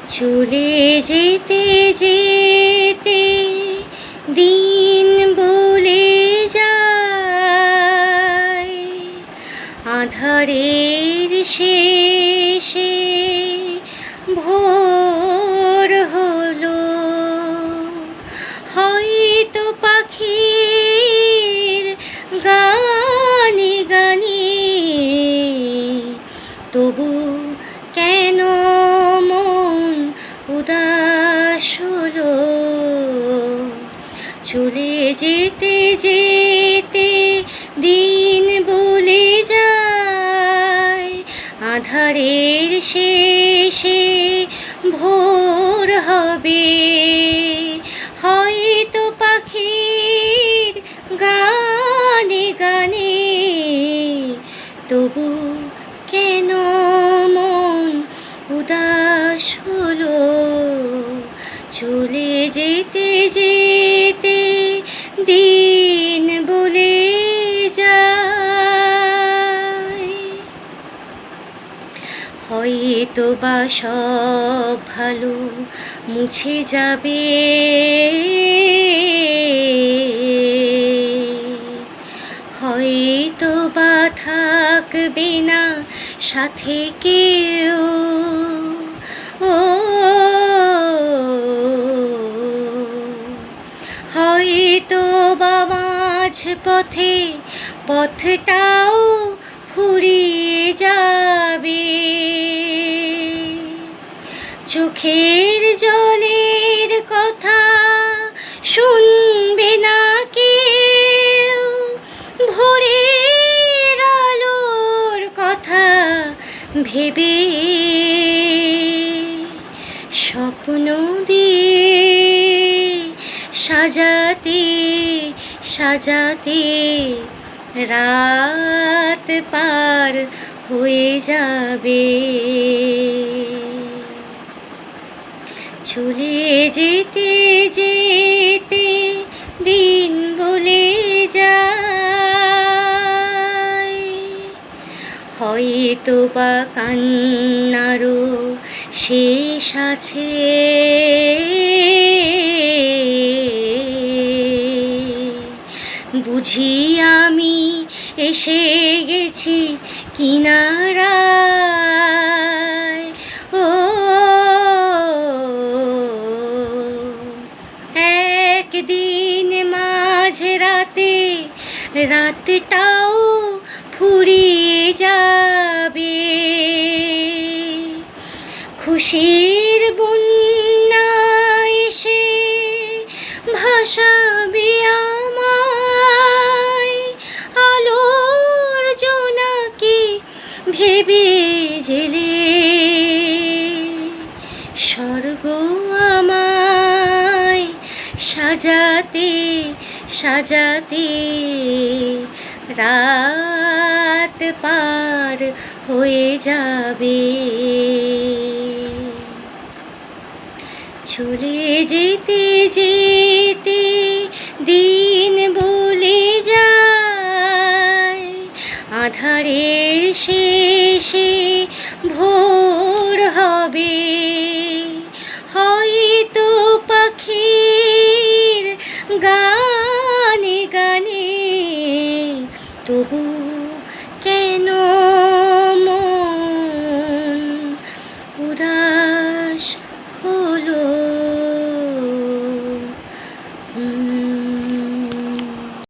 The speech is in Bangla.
চলে যেতে যেতে দিন বলে যায়, আঁধারের শেষে ভোর হলো। হয়তো পাখির গানে গানে তবু কেন মন উদাস হলো। চলে যেতে যেতে দিন বলে যায়, আঁধারের শেষে ভোর হবে। হয়তো পাখির গানে গানে তবু কেন মন উদাস হলো। চলে যেতে যেতে দিন বলে যায়, হয়তো বা সব ভালো মুছে যাবে, হয়তো বা থাকবে না সাথে কেউ। ও হয়তো বা মাঝ পথে পথটাও ফুরিয়ে যাবে। চোখের জলের কথা শুনবে না কেউ, ভোরের আলোর কথা ভেবে স্বপ্ন দিয়ে সাজাতে সাজাতে রাত পার হয়ে যাবে। চলে যেতে যেতে দিন বলে যায়, হয়তো বা কান্নারও শেষ আছে। বুঝি আমি এসে গেছি কিনারায়। ও একদিন মাঝ রাতে রাতটাও ফুরিয়ে যাবে। খুশির বন্যা এসে ভাসাবে আমায়, আলোর জোনাকি ভেবে জেলে স্বর্গ আমায় সাজাতে সাজাতে রাত পার হয়ে যাবে। চলে যেতে যেতে দিন বলে যায়, আঁধারের শেষে ভোর হবে। হয়তো পাখির গানে গানে তবু কেন মন উদাস হলো।